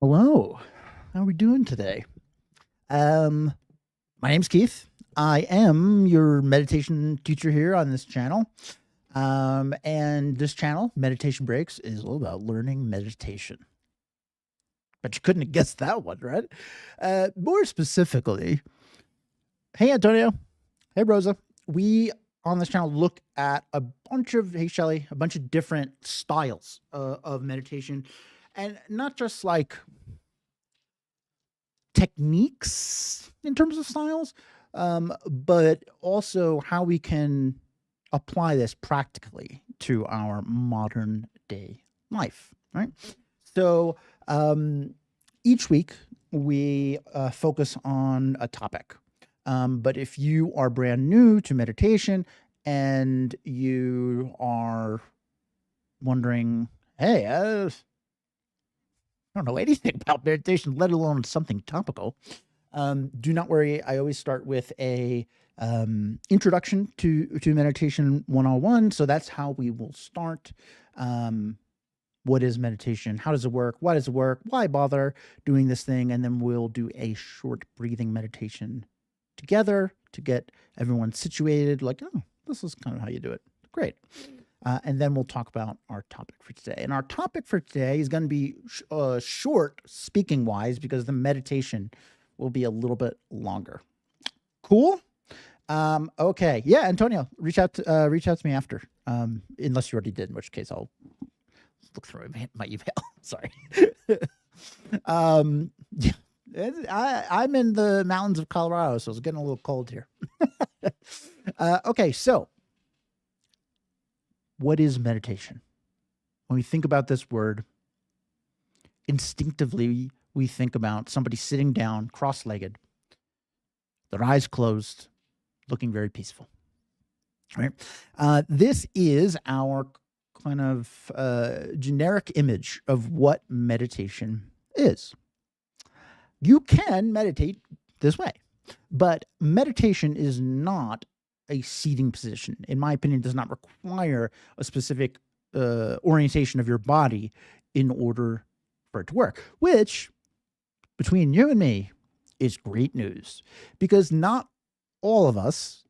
Hello. How are we doing today? Um, my name's Keith. I am your meditation teacher here on this channel. And this channel, Meditation Breaks, is all about learning meditation. But you couldn't have guessed that one, right? More specifically, hey, Antonio. Hey, Rosa. We on this channel look at hey, Shelly, a bunch of different styles of meditation, and not just like techniques in terms of styles, but also how we can apply this practically to our modern day life, right? So each week we focus on a topic. But if you are brand new to meditation and you are wondering, hey, I don't know anything about meditation, let alone something topical. Do not worry. I always start with a introduction to meditation 101. So that's how we will start. What is meditation? How does it work? Why does it work? Why bother doing this thing? And then we'll do a short breathing meditation together to get everyone situated. Like, oh, this is kind of how you do it. Great. And then we'll talk about our topic for today. And our topic for today is going to be short, speaking wise, because the meditation will be a little bit longer. Cool. Okay. Yeah, Antonio, reach out to me after, unless you already did, in which case I'll look through my email. Sorry. Yeah, I'm in the mountains of Colorado, so it's getting a little cold here. Okay, so what is meditation? When we think about this word, instinctively, we think about somebody sitting down, cross-legged, their eyes closed, looking very peaceful, right? This is our kind of generic image of what meditation is. You can meditate this way, but meditation is not a seating position. In my opinion, does not require a specific orientation of your body in order for it to work, which between you and me is great news, because not all of us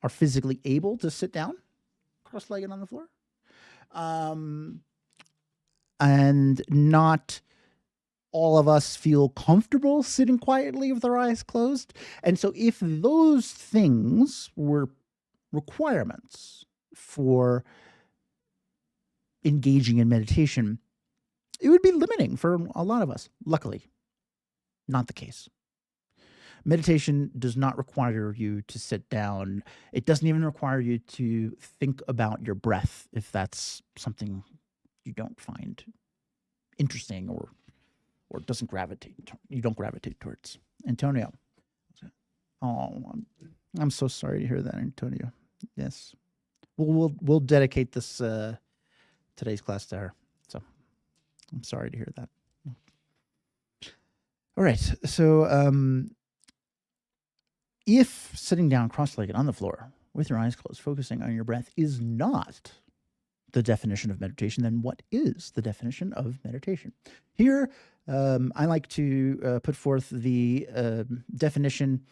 are physically able to sit down cross-legged on the floor. And not all of us feel comfortable sitting quietly with our eyes closed. And so if those things were requirements for engaging in meditation, it would be limiting for a lot of us. Luckily, not the case. Meditation does not require you to sit down. It doesn't even require you to think about your breath if that's something you don't find interesting or doesn't you don't gravitate towards. Antonio. Oh, I'm so sorry to hear that, Antonio. Yes. We'll dedicate this today's class to her. So I'm sorry to hear that. All right. So if sitting down cross-legged on the floor with your eyes closed, focusing on your breath is not the definition of meditation, then what is the definition of meditation? Here, I like to put forth the definition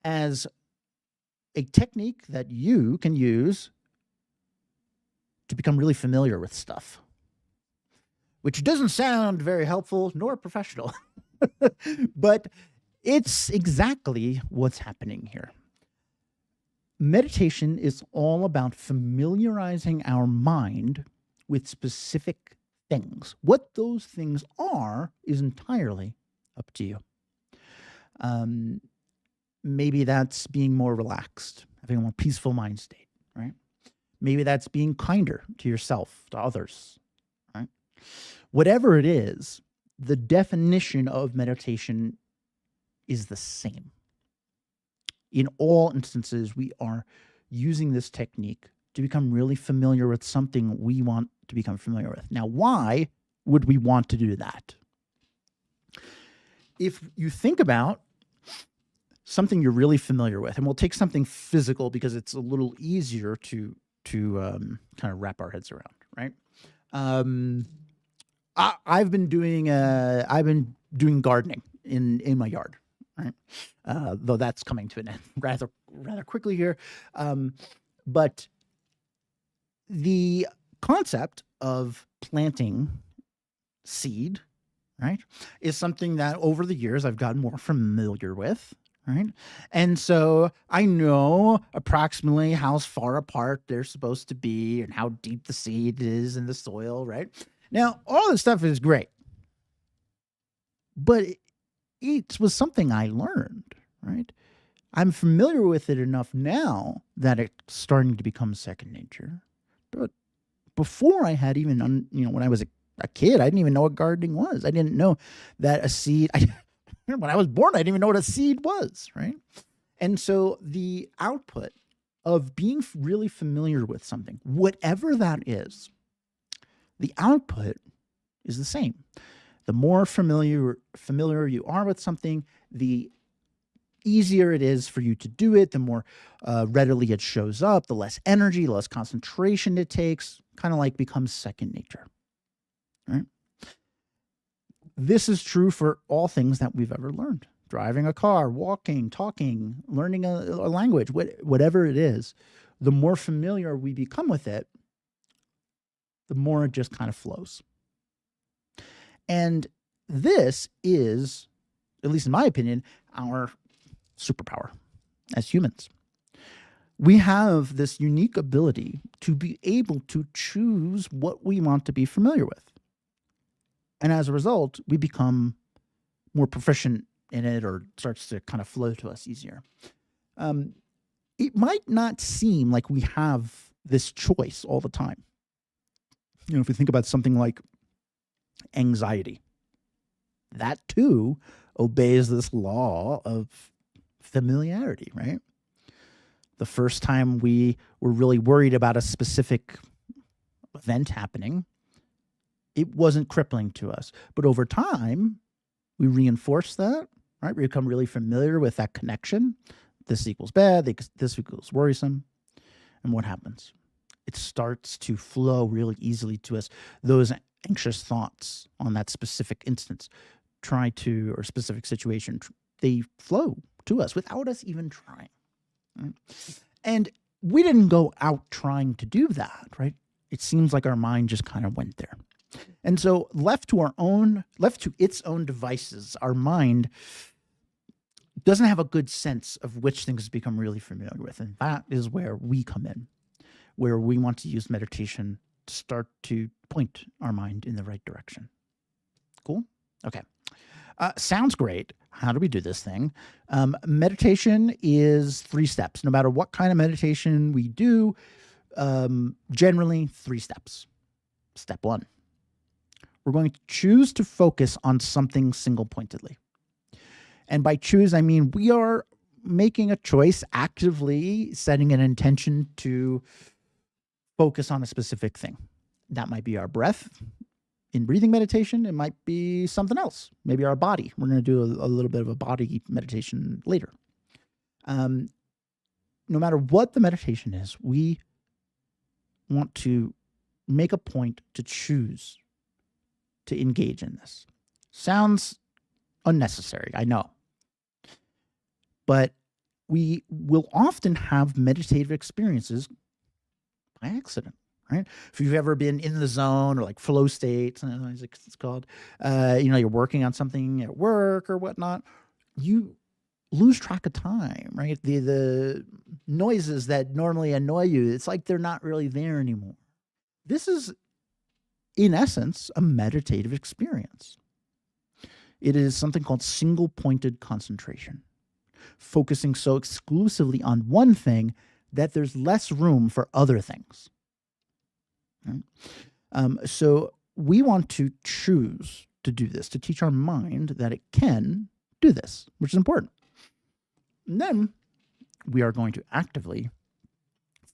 as a technique that you can use to become really familiar with stuff, which doesn't sound very helpful nor professional, but it's exactly what's happening here. Meditation is all about familiarizing our mind with specific things. What those things are is entirely up to you. Maybe that's being more relaxed, having a more peaceful mind state, right? Maybe that's being kinder to yourself, to others, right? Whatever it is, the definition of meditation is the same. In all instances, we are using this technique to become really familiar with something we want to become familiar with. Now, why would we want to do that? If you think about something you're really familiar with, and we'll take something physical because it's a little easier to kind of wrap our heads around, right? I've been doing gardening in my yard, right? Though that's coming to an end rather quickly here. But the concept of planting seed, right, is something that over the years I've gotten more familiar with, right? And so I know approximately how far apart they're supposed to be and how deep the seed is in the soil, right? Now, all this stuff is great, but it was something I learned, right? I'm familiar with it enough now that it's starting to become second nature. But before I had even, when I was a kid, I didn't even know what gardening was. I didn't know that a seed, when I was born, I didn't even know what a seed was, right? And so the output of being really familiar with something, whatever that is, the output is the same. The more familiar you are with something, the easier it is for you to do it, the more readily it shows up, the less energy, less concentration it takes, kind of like becomes second nature, right? This is true for all things that we've ever learned. Driving a car, walking, talking, learning a language, whatever it is, the more familiar we become with it, the more it just kind of flows. And this is, at least in my opinion, our superpower as humans. We have this unique ability to be able to choose what we want to be familiar with. And as a result, we become more proficient in it, or it starts to kind of flow to us easier. It might not seem like we have this choice all the time. If we think about something like anxiety, that too obeys this law of familiarity, right? The first time we were really worried about a specific event happening, it wasn't crippling to us. But over time, we reinforce that, right? We become really familiar with that connection. This equals bad, this equals worrisome. And what happens? It starts to flow really easily to us. Those anxious thoughts on that specific instance, or specific situation, they flow to us without us even trying. Right? And we didn't go out trying to do that, right? It seems like our mind just kind of went there. And so left to its own devices, our mind doesn't have a good sense of which things to become really familiar with. And that is where we come in, where we want to use meditation to start to point our mind in the right direction. Cool? Okay. Sounds great. How do we do this thing? Meditation is 3 steps. No matter what kind of meditation we do, generally 3 steps. Step 1. We're going to choose to focus on something single-pointedly. And by choose, I mean we are making a choice, actively setting an intention to focus on a specific thing. That might be our breath. In breathing meditation, it might be something else. Maybe our body. We're going to do a little bit of a body meditation later. No matter what the meditation is, we want to make a point to choose to engage in this. Sounds unnecessary, I know. But we will often have meditative experiences by accident. Right? If you've ever been in the zone or like flow state, as it's called, you're working on something at work or whatnot, you lose track of time, right? The noises that normally annoy you, it's like they're not really there anymore. This is, in essence, a meditative experience. It is something called single-pointed concentration, focusing so exclusively on one thing that there's less room for other things. Right? So we want to choose to do this, to teach our mind that it can do this, which is important. And then we are going to actively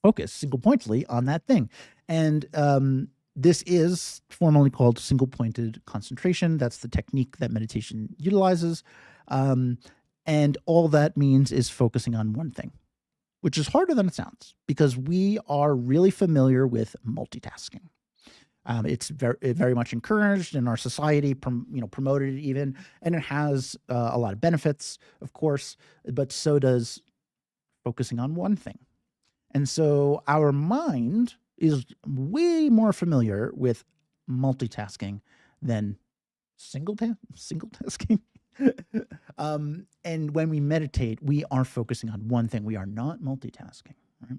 focus single-pointedly on that thing. And this is formally called single-pointed concentration. That's the technique that meditation utilizes. And all that means is focusing on one thing, which is harder than it sounds because we are really familiar with multitasking. It's very much encouraged in our society, promoted even, and it has a lot of benefits, of course, but so does focusing on one thing. And so our mind is way more familiar with multitasking than single tasking. And when we meditate, we are focusing on one thing. We are not multitasking, right?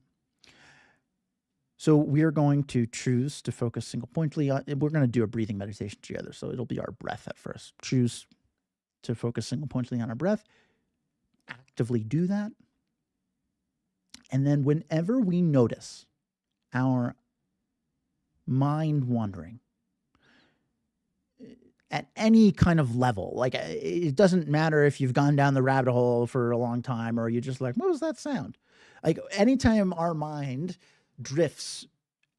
So we are going to choose to focus single pointedly on, we're going to do a breathing meditation together. So it'll be our breath at first. Choose to focus single pointedly on our breath. Actively do that. And then whenever we notice our mind wandering at any kind of level, like it doesn't matter if you've gone down the rabbit hole for a long time or you're just like, what was that sound? Like anytime our mind drifts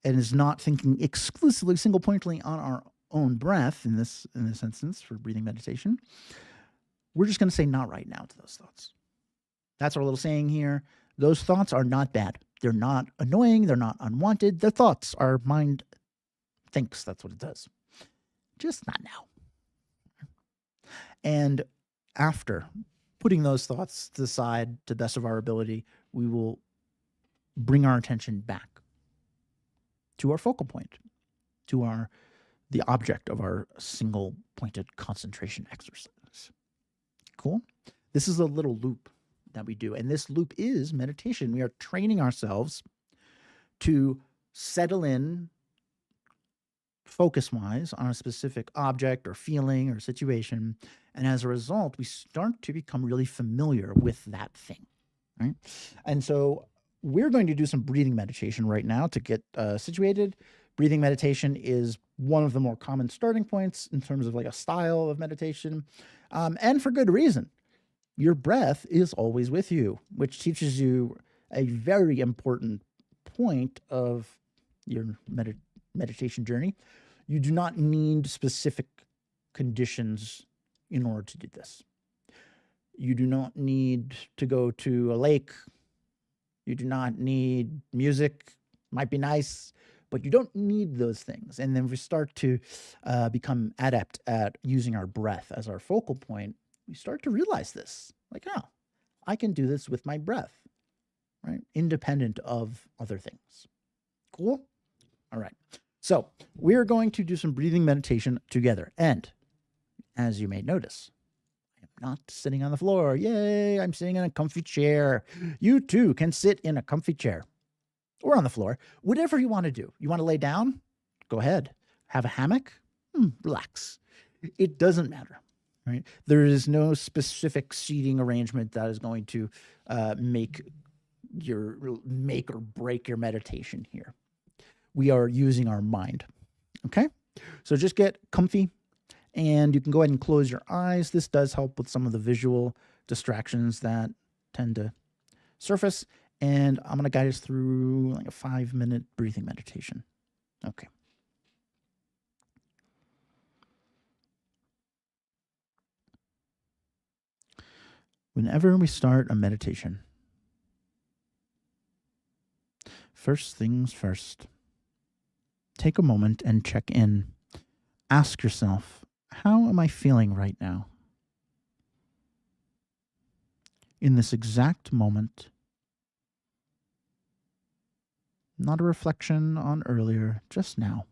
and is not thinking exclusively single pointedly on our own breath in this instance for breathing meditation, we're just going to say not right now to those thoughts. That's our little saying here. Those thoughts are not bad. They're not annoying. They're not unwanted. They're thoughts. Our mind thinks that's what it does. Just not now. And after putting those thoughts to the side to the best of our ability, we will bring our attention back to our focal point, to the object of our single pointed concentration exercise. Cool? This is a little loop that we do. And this loop is meditation. We are training ourselves to settle in focus-wise on a specific object or feeling or situation. And as a result, we start to become really familiar with that thing, right? And so we're going to do some breathing meditation right now to get situated. Breathing meditation is one of the more common starting points in terms of like a style of meditation, and for good reason. Your breath is always with you, which teaches you a very important point of your meditation journey. You do not need specific conditions in order to do this. You do not need to go to a lake. You do not need music. Might be nice, but you don't need those things. And then we start to become adept at using our breath as our focal point. We start to realize this, like, oh, I can do this with my breath, right? Independent of other things. Cool? All right. So we're going to do some breathing meditation together. And as you may notice, I am not sitting on the floor. Yay, I'm sitting in a comfy chair. You too can sit in a comfy chair or on the floor, whatever you want to do. You want to lay down? Go ahead. Have a hammock? Relax. It doesn't matter. Right? There is no specific seating arrangement that is going to make or break your meditation here. We are using our mind. Okay? So just get comfy and you can go ahead and close your eyes. This does help with some of the visual distractions that tend to surface. And I'm going to guide us through like a 5-minute breathing meditation. Okay. Whenever we start a meditation, first things first, take a moment and check in. Ask yourself, how am I feeling right now? In this exact moment, not a reflection on earlier, just now.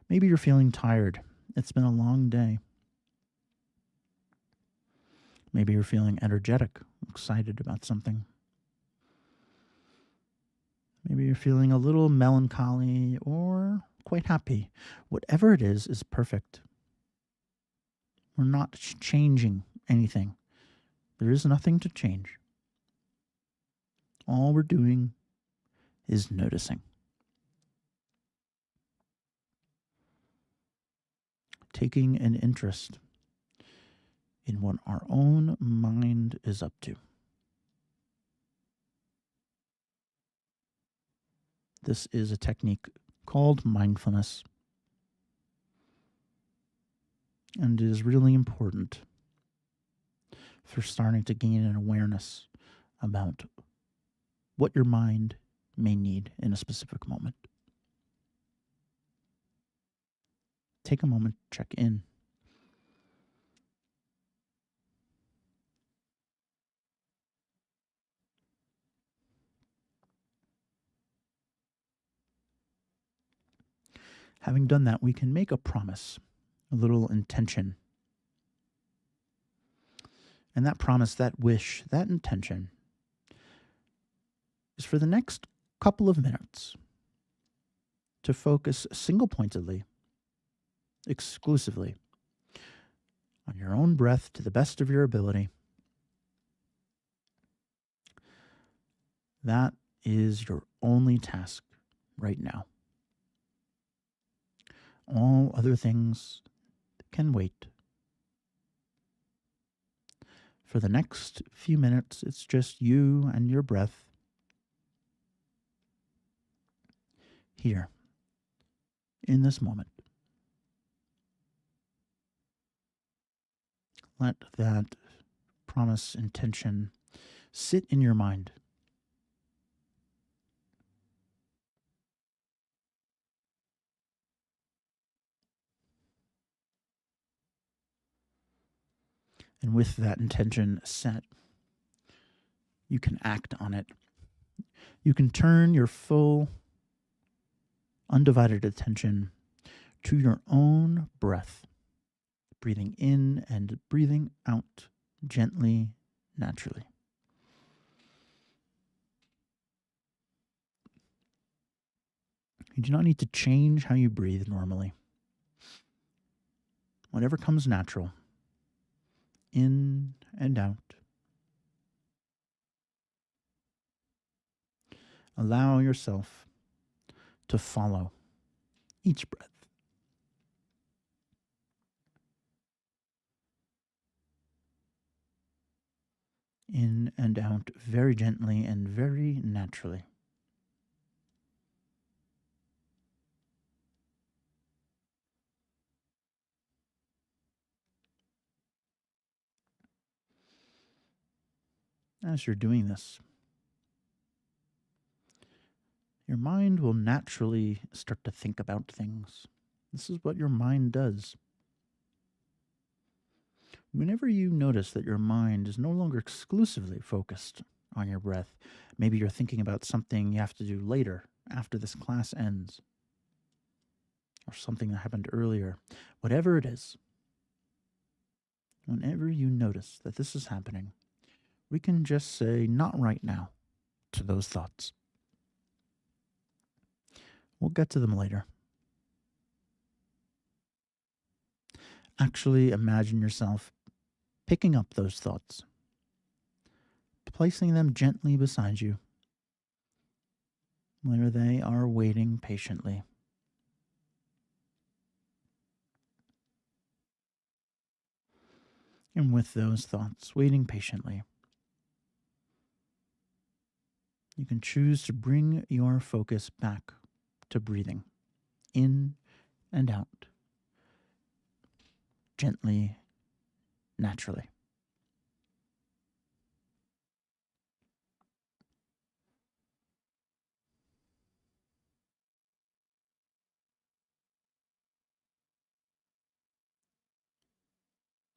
Maybe you're feeling tired. It's been a long day. Maybe you're feeling energetic, excited about something. Maybe you're feeling a little melancholy or quite happy. Whatever it is perfect. We're not changing anything. There is nothing to change. All we're doing is noticing. Taking an interest in what our own mind is up to. This is a technique called mindfulness, and it is really important for starting to gain an awareness about what your mind may need in a specific moment. Take a moment, check in. Having done that, we can make a promise, a little intention. And that promise, that wish, that intention is for the next couple of minutes to focus single pointedly, exclusively on your own breath to the best of your ability. That is your only task right now. All other things can wait. For the next few minutes, it's just you and your breath here in this moment. Let that promise, intention sit in your mind. And with that intention set, you can act on it. You can turn your full, undivided attention to your own breath, breathing in and breathing out gently, naturally. You do not need to change how you breathe normally. Whatever comes natural, in and out. Allow yourself to follow each breath. In and out very gently and very naturally. As you're doing this, your mind will naturally start to think about things. This is what your mind does. Whenever you notice that your mind is no longer exclusively focused on your breath, maybe you're thinking about something you have to do later, after this class ends, or something that happened earlier, whatever it is, whenever you notice that this is happening, we can just say, not right now, to those thoughts. We'll get to them later. Actually imagine yourself picking up those thoughts, placing them gently beside you, where they are waiting patiently. And with those thoughts waiting patiently, you can choose to bring your focus back to breathing, in and out, gently, naturally.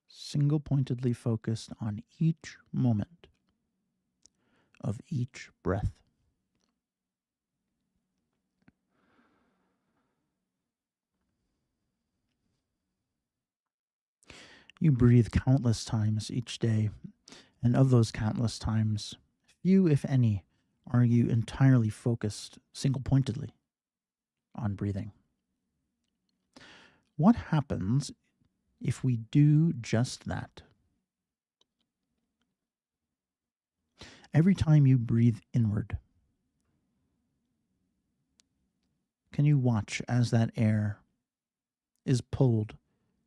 Single pointedly focused on each moment of each breath. You breathe countless times each day, and of those countless times, few, if any, are you entirely focused single pointedly on breathing. What happens if we do just that? Every time you breathe inward, can you watch as that air is pulled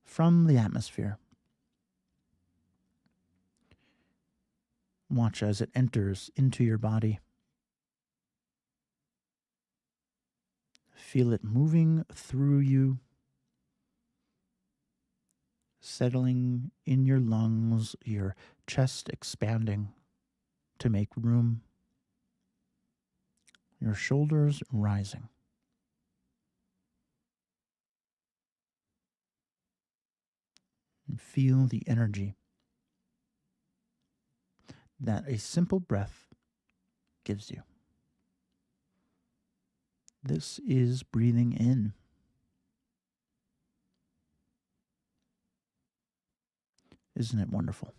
from the atmosphere? Watch as it enters into your body. Feel it moving through you, settling in your lungs, your chest expanding to make room. your shoulders rising. And feel the energy that a simple breath gives you. This is breathing in. Isn't it wonderful?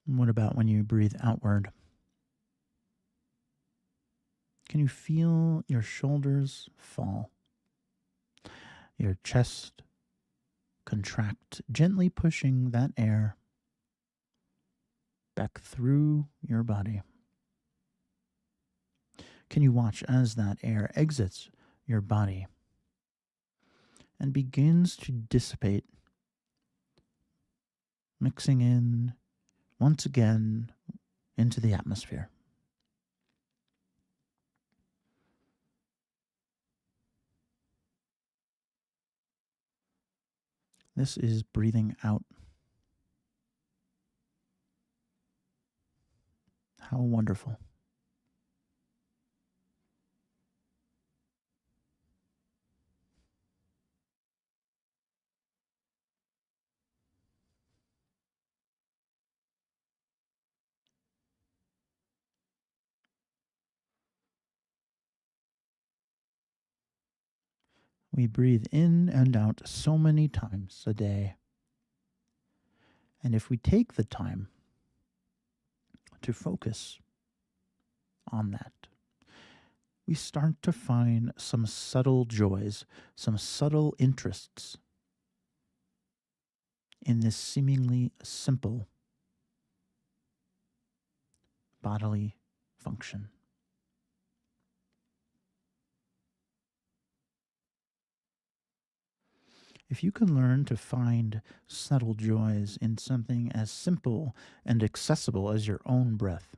And what about when you breathe outward? Can you feel your shoulders fall? Your chest contract, gently pushing that air back through your body. Can you watch as that air exits your body and begins to dissipate, mixing in once again into the atmosphere? This is breathing out. How wonderful. We breathe in and out so many times a day. And if we take the time to focus on that, we start to find some subtle joys, some subtle interests in this seemingly simple bodily function. If you can learn to find subtle joys in something as simple and accessible as your own breath,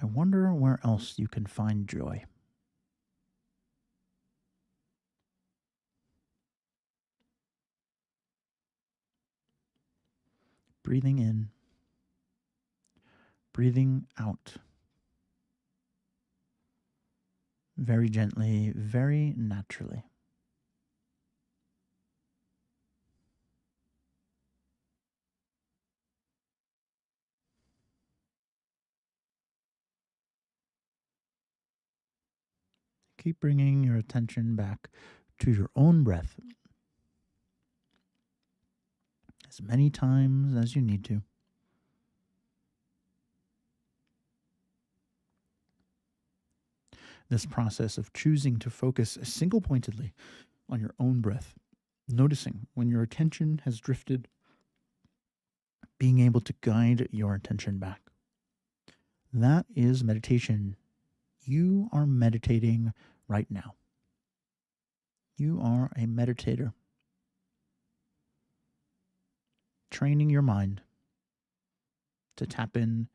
I wonder where else you can find joy. Breathing in, breathing out. Very gently, very naturally. Keep bringing your attention back to your own breath as many times as you need to. This process of choosing to focus single pointedly on your own breath, noticing when your attention has drifted, being able to guide your attention back. That is meditation. You are meditating right now. You are a meditator, training your mind to tap in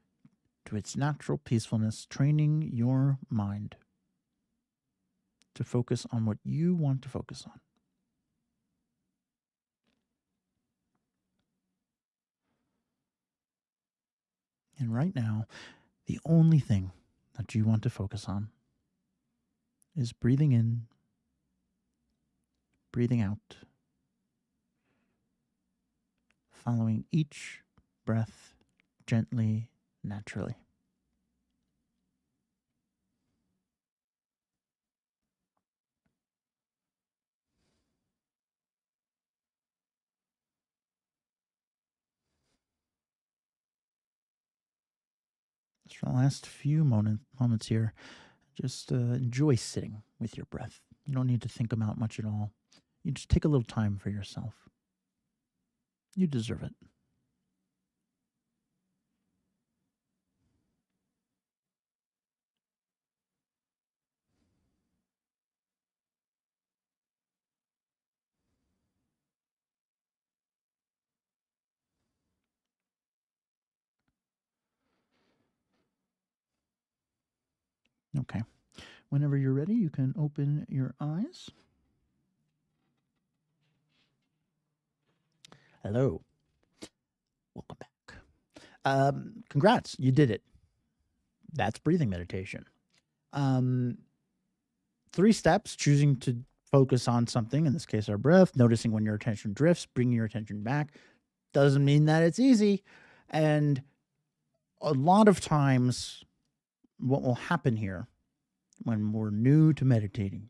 to its natural peacefulness, training your mind to focus on what you want to focus on. And right now, the only thing that you want to focus on is breathing in, breathing out, following each breath gently, naturally. Just for the last few moments here, just enjoy sitting with your breath. You don't need to think about much at all. You just take a little time for yourself. You deserve it. Okay. Whenever you're ready, you can open your eyes. Hello. Welcome back. Congrats. You did it. That's breathing meditation. 3 steps: choosing to focus on something, in this case, our breath, noticing when your attention drifts, bringing your attention back. Doesn't mean that it's easy. And a lot of times, what will happen here when we're new to meditating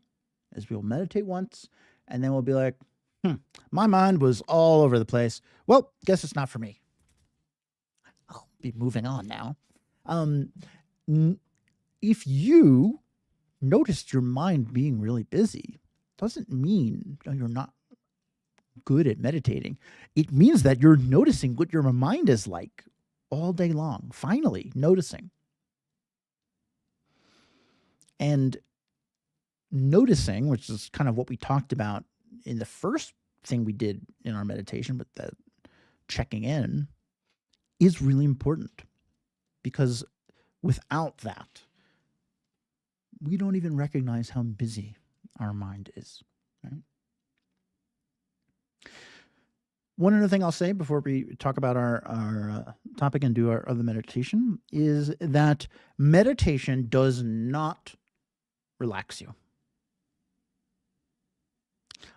is we'll meditate once and then we'll be like, my mind was all over the place. Well, guess it's not for me. I'll be moving on now. If you noticed your mind being really busy, doesn't mean you're not good at meditating. It means that you're noticing what your mind is like all day long, finally noticing. And noticing, which is kind of what we talked about in the first thing we did in our meditation, but the checking in is really important, because without that, we don't even recognize how busy our mind is. Right? One other thing I'll say before we talk about our topic and do our other meditation is that meditation does not relax you.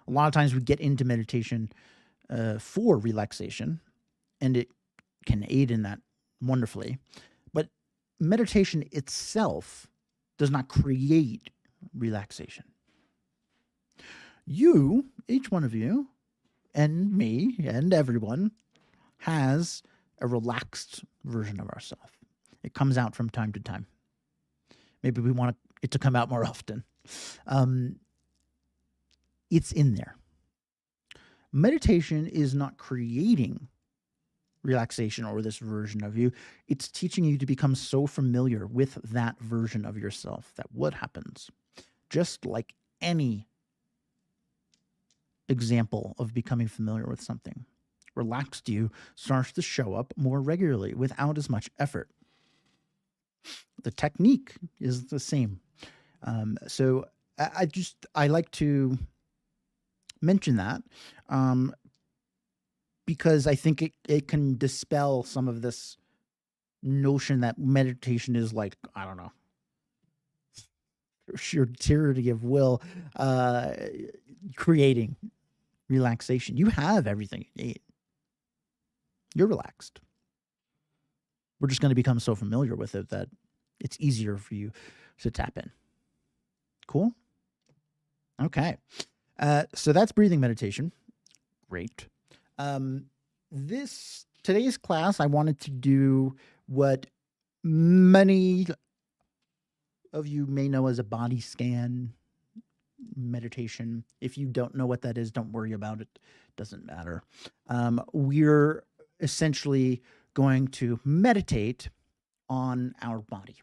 A lot of times we get into meditation for relaxation, and it can aid in that wonderfully. But meditation itself does not create relaxation. You, each one of you, and me, and everyone, has a relaxed version of ourselves. It comes out from time to time. Maybe we want it to come out more often. It's in there. Meditation is not creating relaxation or this version of you. It's teaching you to become so familiar with that version of yourself that what happens, just like any example of becoming familiar with something, relaxed you starts to show up more regularly without as much effort. The technique is the same. So I like to mention that because I think it can dispel some of this notion that meditation is like, I don't know, sheer tyranny of will, creating relaxation. You have everything you need. You're relaxed. We're just going to become so familiar with it that it's easier for you to tap in. Cool? Okay. So that's breathing meditation. Great. Today's class, I wanted to do what many of you may know as a body scan meditation. If you don't know what that is, don't worry about it. It doesn't matter. We're essentially going to meditate on our body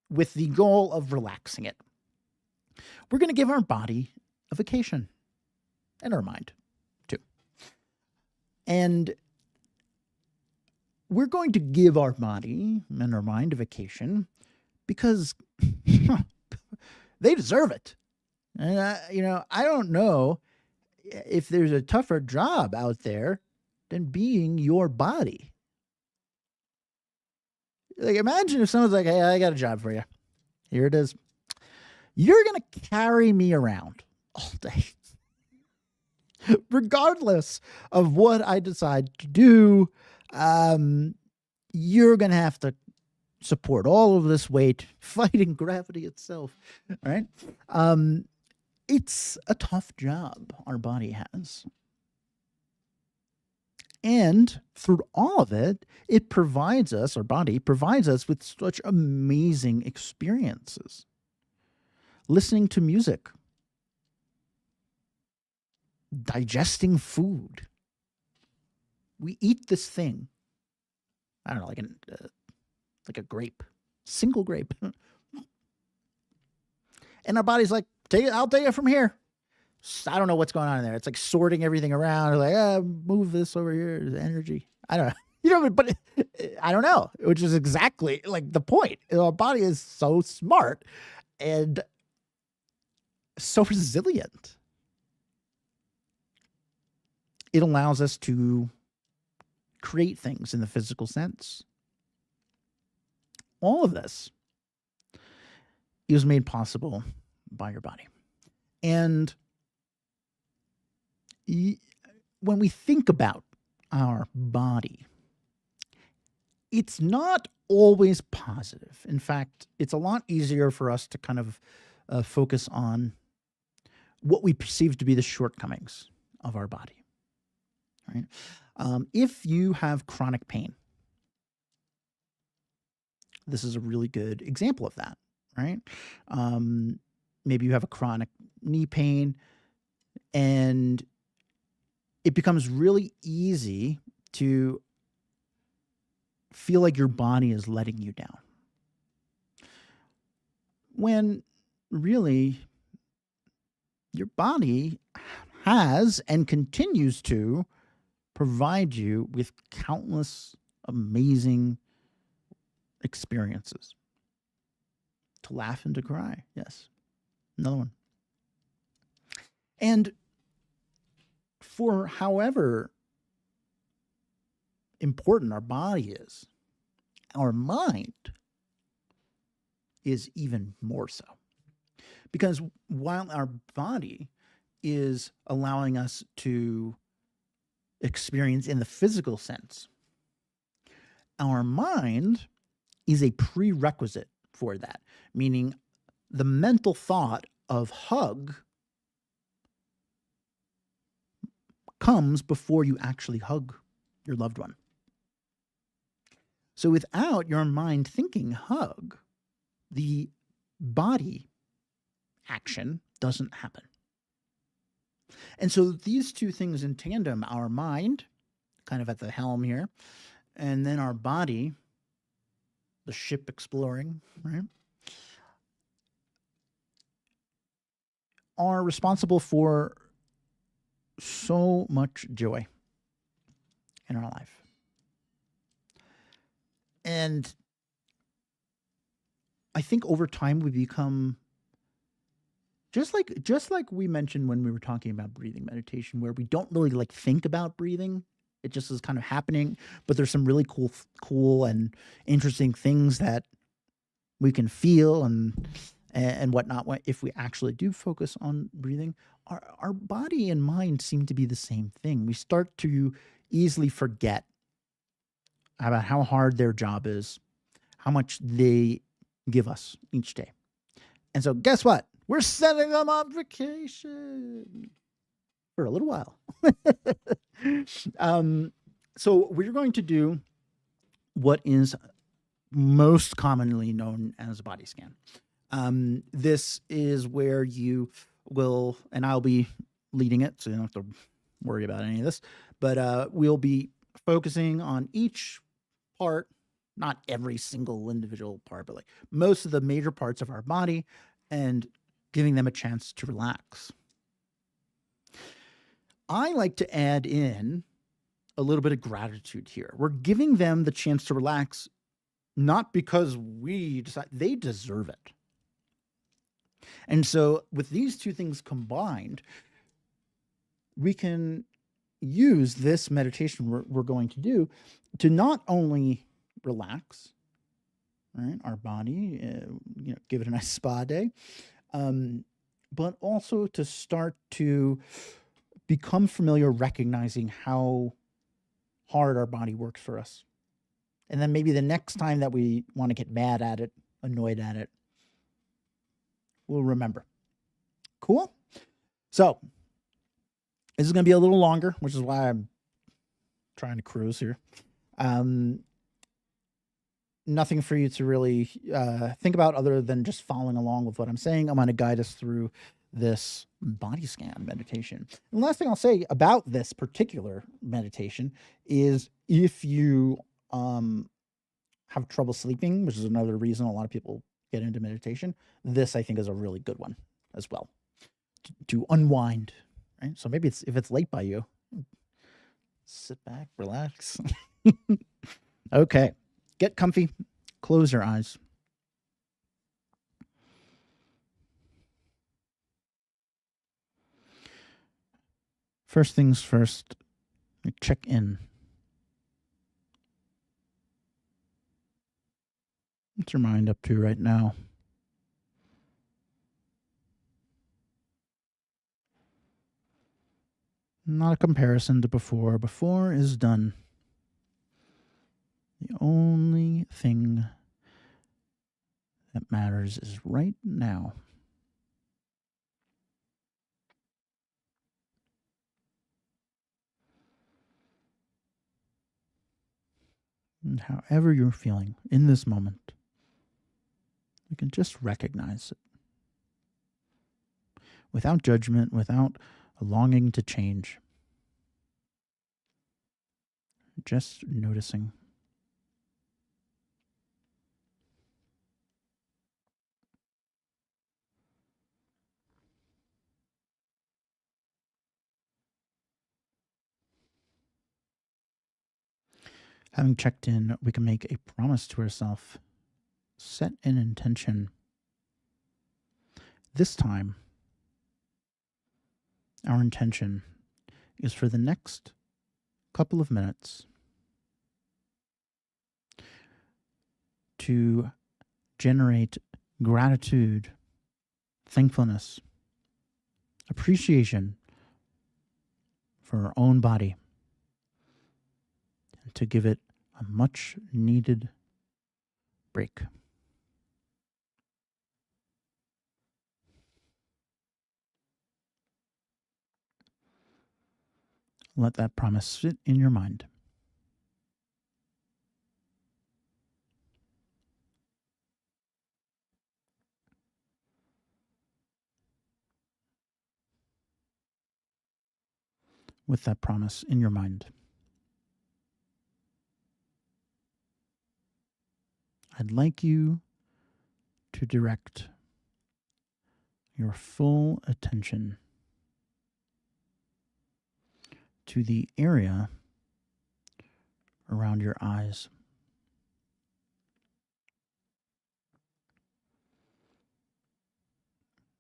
with the goal of relaxing it. We're going to give our body a vacation, and our mind too. And we're going to give our body and our mind a vacation because they deserve it. And I don't know if there's a tougher job out there than being your body. Like, imagine if someone's like, hey, I got a job for you. Here it is. You're going to carry me around all day, regardless of what I decide to do. You're going to have to support all of this weight, fighting gravity itself. All right. It's a tough job our body has. And through all of it, it provides us, our body provides us with such amazing experiences. Listening to music, digesting food. We eat this thing. I don't know, like a grape, single grape. And our body's like, I'll take it from here. I don't know what's going on in there. It's like sorting everything around. Like, move this over here. There's energy. I don't know. but I don't know, which is exactly like the point. Our body is so smart and so resilient. It allows us to create things in the physical sense. All of this is made possible by your body. And when we think about our body, it's not always positive. In fact, it's a lot easier for us to kind of focus on what we perceive to be the shortcomings of our body. Right? If you have chronic pain, this is a really good example of that, right? Maybe you have a chronic knee pain, and it becomes really easy to feel like your body is letting you down. When really your body has and continues to provide you with countless amazing experiences. To laugh and to cry. Yes. Another one. And for however important our body is, our mind is even more so. Because while our body is allowing us to experience in the physical sense, our mind is a prerequisite for that, meaning the mental thought of hug comes before you actually hug your loved one. So without your mind thinking hug, the body action doesn't happen. And so these two things in tandem, our mind, kind of at the helm here, and then our body, the ship exploring, right, are responsible for so much joy in our life. And I think over time we become just like we mentioned when we were talking about breathing meditation, where we don't really like think about breathing. It just is kind of happening, but there's some really cool and interesting things that we can feel and whatnot if we actually do focus on breathing. Our body and mind seem to be the same thing. We start to easily forget about how hard their job is, how much they give us each day. And so guess what? We're sending them on vacation for a little while. So we're going to do what is most commonly known as a body scan. This is where you will, and I'll be leading it, so you don't have to worry about any of this, but we'll be focusing on each part, not every single individual part, but like most of the major parts of our body, and giving them a chance to relax. I like to add in a little bit of gratitude here. We're giving them the chance to relax, not because we decide, they deserve it. And so with these two things combined, we can use this meditation we're going to do to not only relax, right, our body, give it a nice spa day, but also to start to become familiar recognizing how hard our body works for us. And then maybe the next time that we want to get mad at it, annoyed at it, we'll remember. Cool? So this is going to be a little longer, which is why I'm trying to cruise here. Nothing for you to really think about other than just following along with what I'm saying. I'm going to guide us through this body scan meditation. And the last thing I'll say about this particular meditation is if you have trouble sleeping, which is another reason a lot of people get into meditation, this I think is a really good one as well to unwind. Right? So maybe if it's late by you, sit back, relax. Okay. Get comfy. Close your eyes. First things first, check in. What's your mind up to right now? Not a comparison to before. Before is done. The only thing that matters is right now. And however you're feeling in this moment, you can just recognize it without judgment, without a longing to change. Just noticing. Having checked in, we can make a promise to ourselves, set an intention. This time, our intention is for the next couple of minutes to generate gratitude, thankfulness, appreciation for our own body, and to give it a much needed break. Let that promise sit in your mind. With that promise in your mind, I'd like you to direct your full attention to the area around your eyes.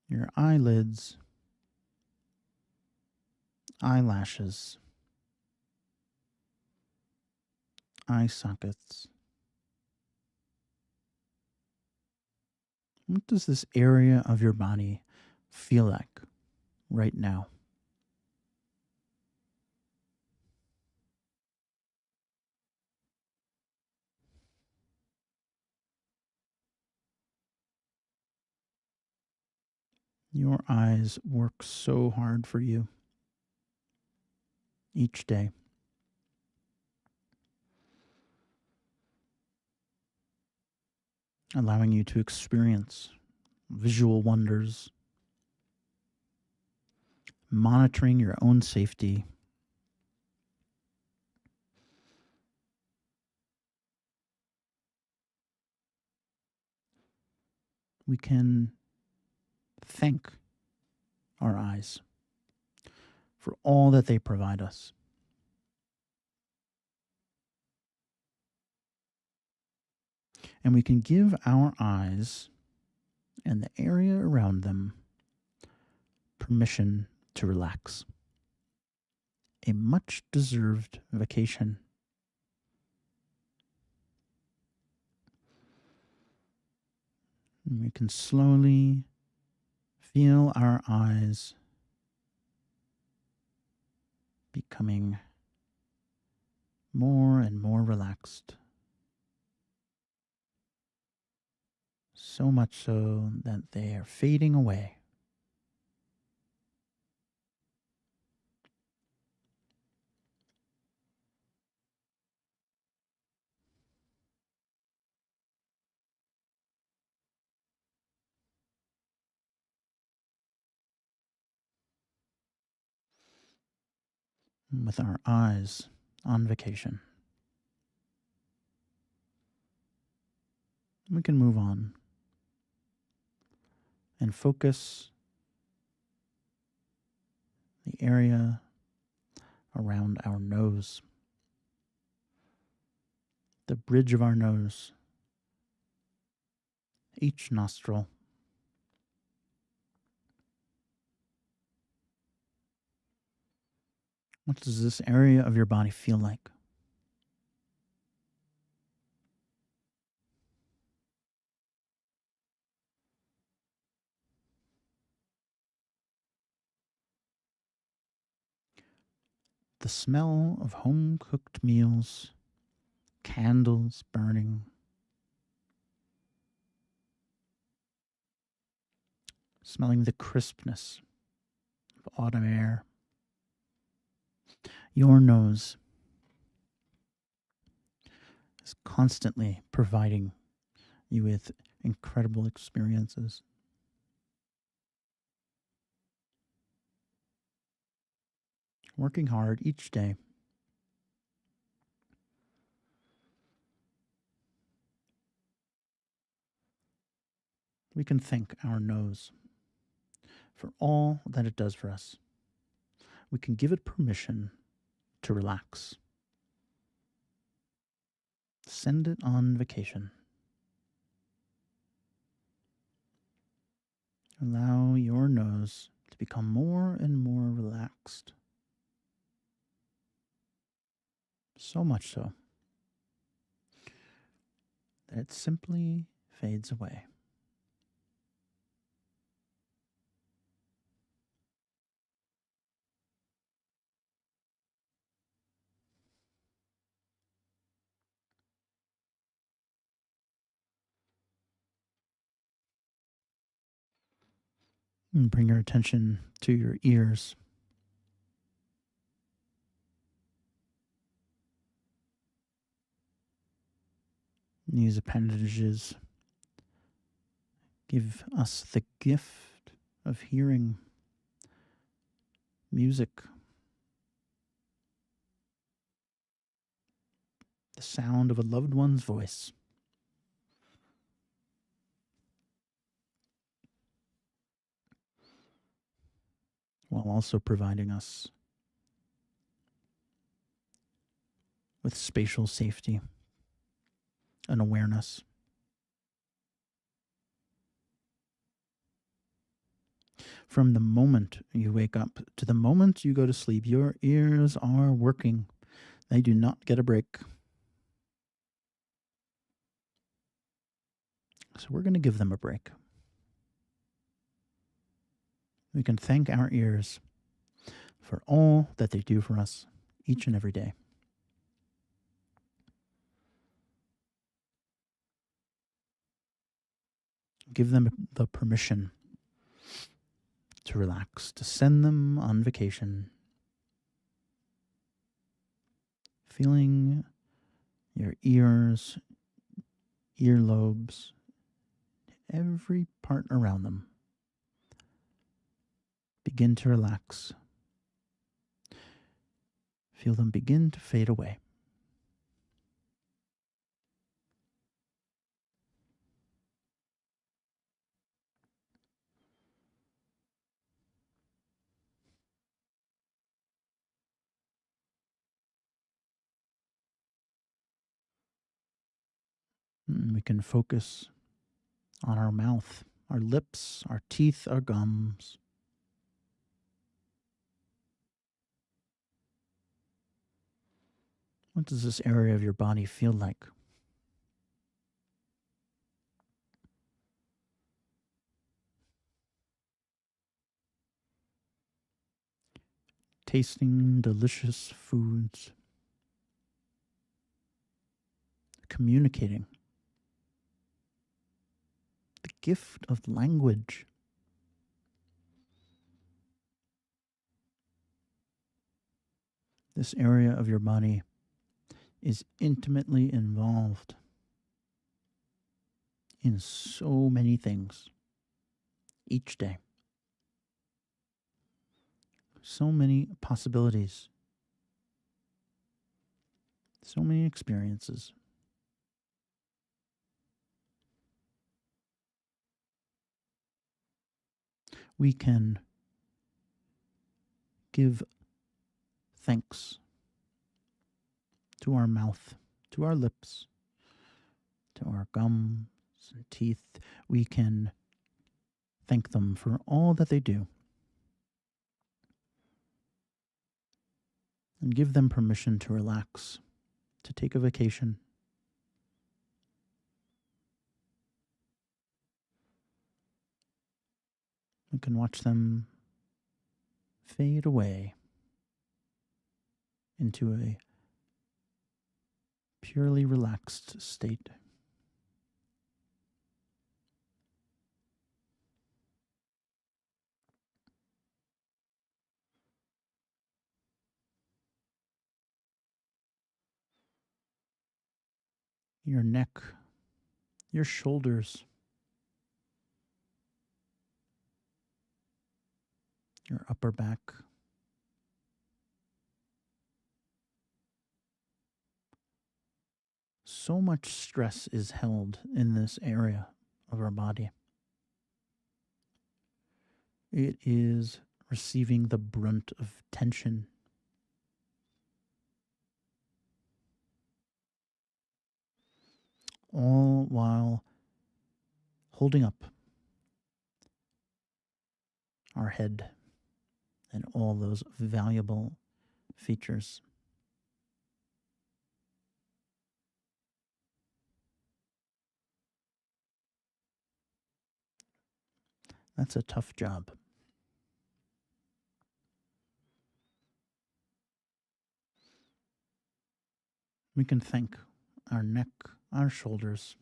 Your eyelids, eyelashes, eye sockets. What does this area of your body feel like right now? Your eyes work so hard for you each day. Allowing you to experience visual wonders, monitoring your own safety. We can thank our eyes for all that they provide us. And we can give our eyes and the area around them permission to relax. A much deserved vacation. And we can slowly feel our eyes becoming more and more relaxed. So much so that they are fading away. With our eyes on vacation. We can move on and focus the area around our nose, the bridge of our nose, each nostril. What does this area of your body feel like? The smell of home-cooked meals, candles burning, smelling the crispness of autumn air. Your nose is constantly providing you with incredible experiences. Working hard each day. We can thank our nose for all that it does for us. We can give it permission to relax. Send it on vacation. Allow your nose to become more and more relaxed. So much so that it simply fades away. And bring your attention to your ears. These appendages give us the gift of hearing music, the sound of a loved one's voice. While also providing us with spatial safety and awareness. From the moment you wake up to the moment you go to sleep, your ears are working. They do not get a break. So we're going to give them a break. We can thank our ears for all that they do for us each and every day. Give them the permission to relax, to send them on vacation, feeling your ears, earlobes, every part around them begin to relax. Feel them begin to fade away. We can focus on our mouth, our lips, our teeth, our gums. What does this area of your body feel like? Tasting delicious foods. Communicating. The gift of language. This area of your body is intimately involved in so many things each day. So many possibilities. So many experiences. We can give thanks to our mouth, to our lips, to our gums and teeth. We can thank them for all that they do and give them permission to relax, to take a vacation. We can watch them fade away into a purely relaxed state. Your neck, your shoulders, your upper back, so much stress is held in this area of our body. It is receiving the brunt of tension. All while holding up our head and all those valuable features. That's a tough job. We can thank our neck, our shoulders,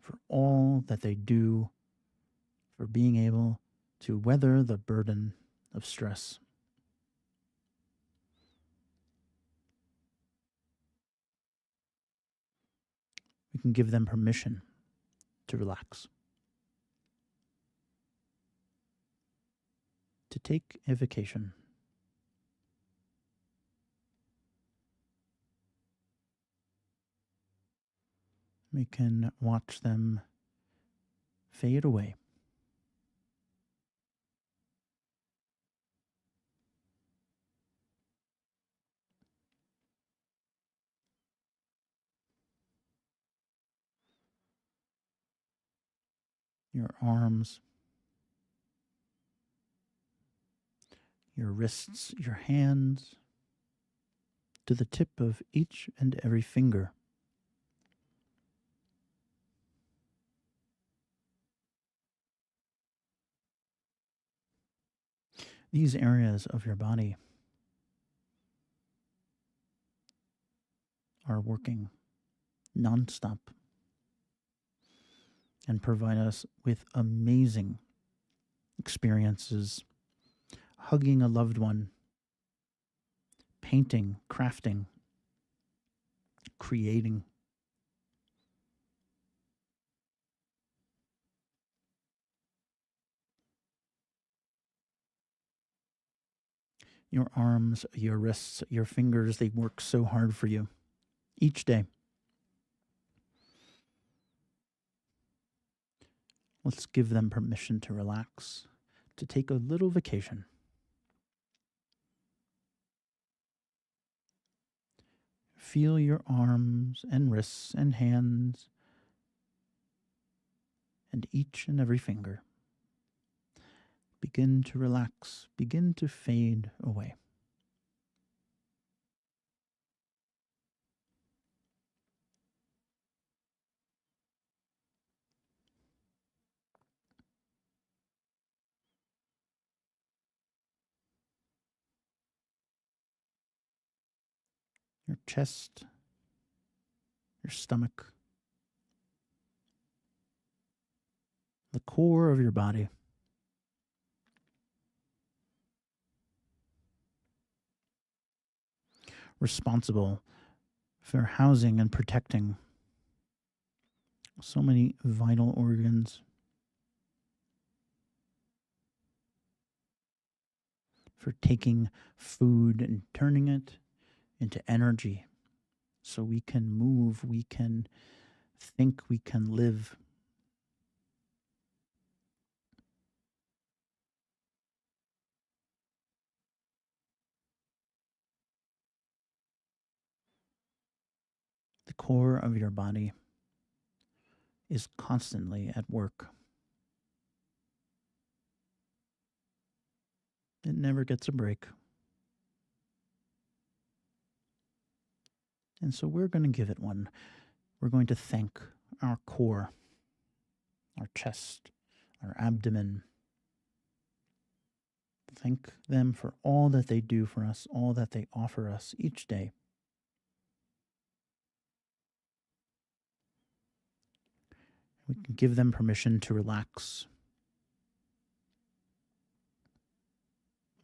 for all that they do, for being able to weather the burden of stress. We can give them permission to relax, to take a vacation. We can watch them fade away. Your arms, your wrists, your hands, to the tip of each and every finger. These areas of your body are working nonstop and provide us with amazing experiences. Hugging a loved one, painting, crafting, creating. Your arms, your wrists, your fingers, they work so hard for you each day. Let's give them permission to relax, to take a little vacation. Feel your arms and wrists and hands and each and every finger. Begin to relax, begin to fade away. Your chest, your stomach, the core of your body. Responsible for housing and protecting so many vital organs, for taking food and turning it into energy so we can move, we can think, we can live. The core of your body is constantly at work. It never gets a break. And so we're going to give it one. We're going to thank our core, our chest, our abdomen. Thank them for all that they do for us, all that they offer us each day. We can give them permission to relax.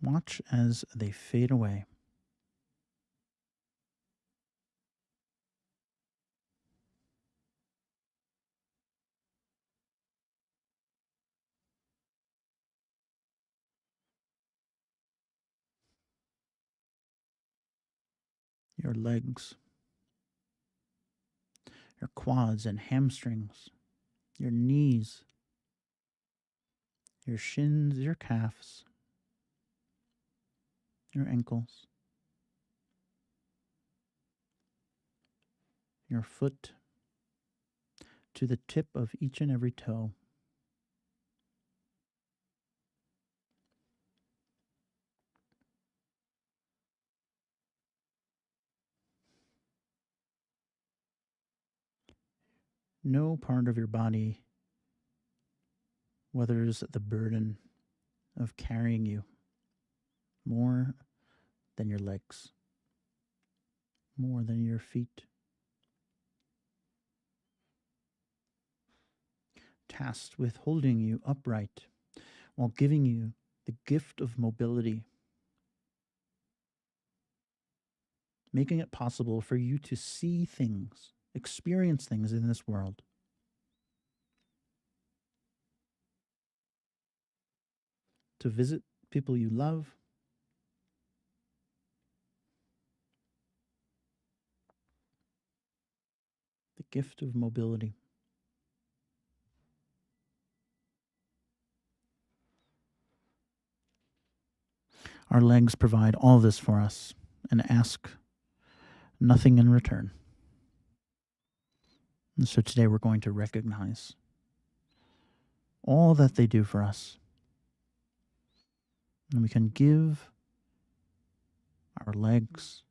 Watch as they fade away. Your legs, your quads and hamstrings, your knees, your shins, your calves, your ankles, your foot, to the tip of each and every toe. No part of your body weathers the burden of carrying you more than your legs, more than your feet. Tasked with holding you upright while giving you the gift of mobility, making it possible for you to see things, experience things in this world. To visit people you love, the gift of mobility. Our legs provide all this for us and ask nothing in return. And so today we're going to recognize all that they do for us. And we can give our legs,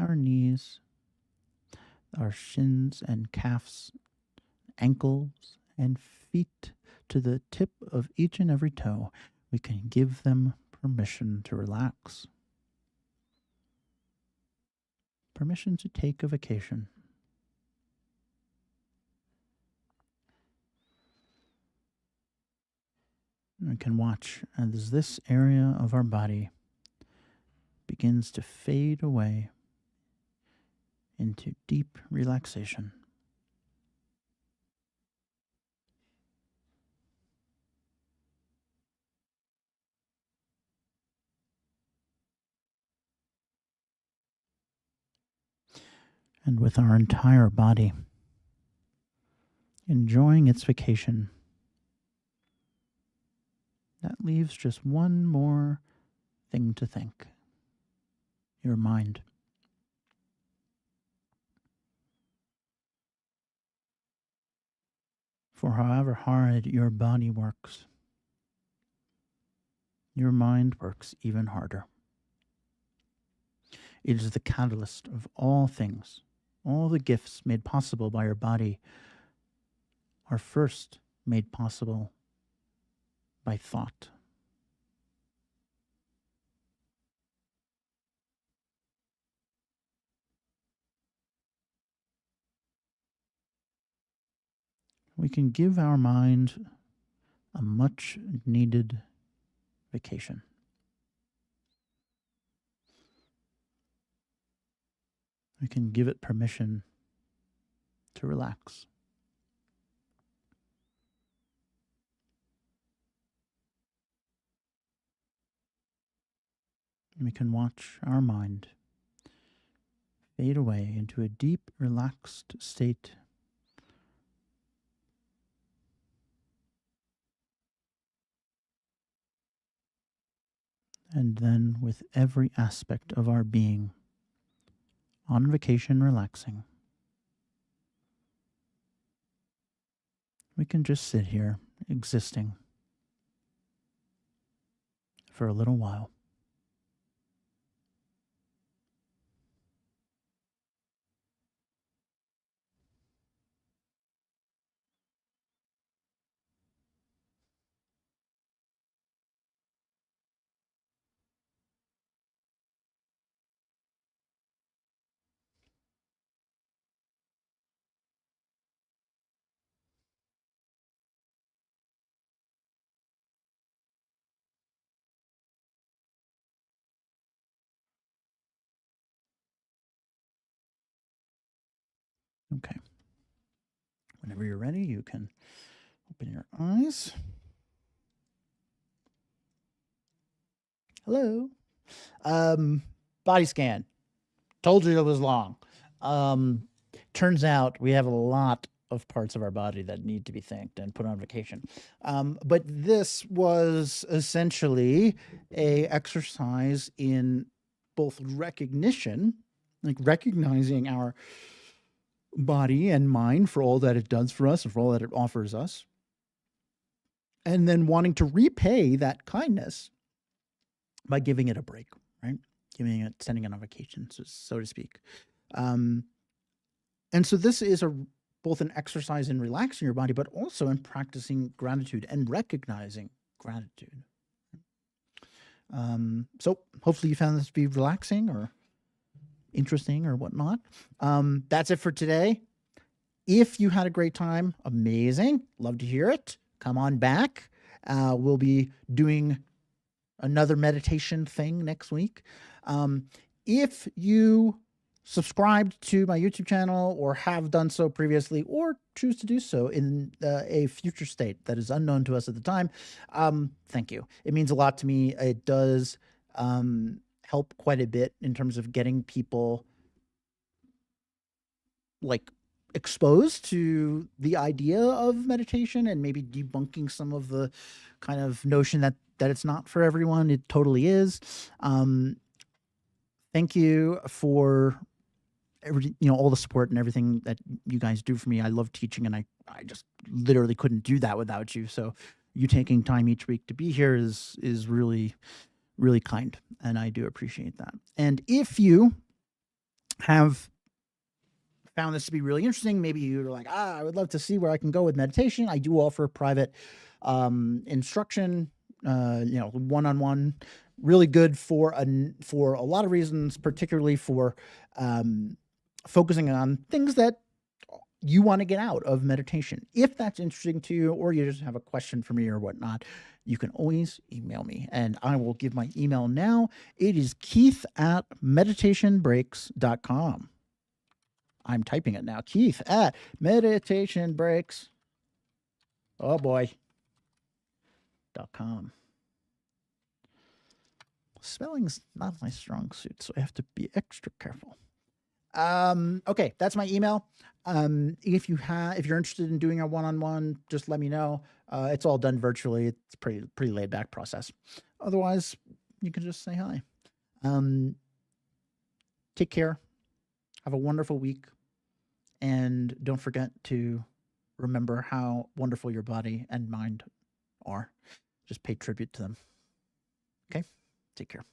our knees, our shins and calves, ankles and feet, to the tip of each and every toe. We can give them permission to relax, permission to take a vacation. We can watch as this area of our body begins to fade away into deep relaxation. And with our entire body enjoying its vacation, that leaves just one more thing to thank: your mind. For however hard your body works, your mind works even harder. It is the catalyst of all things. All the gifts made possible by your body are first made possible by thought. We can give our mind a much needed vacation. We can give it permission to relax. We can watch our mind fade away into a deep, relaxed state. And then, with every aspect of our being on vacation, relaxing, We can just sit here existing for a little while. Okay. Whenever you're ready, you can open your eyes. Hello. Um, Body scan. Told you it was long. Um, Turns out we have a lot of parts of our body that need to be thanked and put on vacation. But this was essentially a exercise in both recognition, like recognizing our body and mind for all that it does for us and for all that it offers us, and then wanting to repay that kindness by giving it a break, right? Giving it, sending it on vacation, so to speak. And so this is both an exercise in relaxing your body, but also in practicing gratitude and recognizing gratitude. So hopefully you found this to be relaxing or interesting or whatnot. That's it for today. If you had a great time, amazing. Love to hear it. Come on back. We'll be doing another meditation thing next week. If you subscribed to my YouTube channel or have done so previously or choose to do so in a future state that is unknown to us at the time, thank you. It means a lot to me. It does help quite a bit in terms of getting people like exposed to the idea of meditation and maybe debunking some of the kind of notion that it's not for everyone. It totally is. Thank you for all the support and everything that you guys do for me. I love teaching, and I just literally couldn't do that without you. So you taking time each week to be here is really, really kind, and I do appreciate that. And if you have found this to be really interesting, maybe you're like, I would love to see where I can go with meditation. I do offer private instruction, one-on-one, really good for a lot of reasons, particularly for focusing on things that you want to get out of meditation. If that's interesting to you, or you just have a question for me or whatnot, you can always email me, and I will give my email now. It is keith@meditationbreaks.com. I'm typing it now. Keith@meditationbreaks. Oh boy. .com. Spelling's not my strong suit, so I have to be extra careful. Okay, that's my email. If you're interested in doing a one-on-one, just let me know. It's all done virtually. It's pretty laid back process. Otherwise, you can just say hi. Take care. Have a wonderful week. And don't forget to remember how wonderful your body and mind are. Just pay tribute to them. Okay? Take care.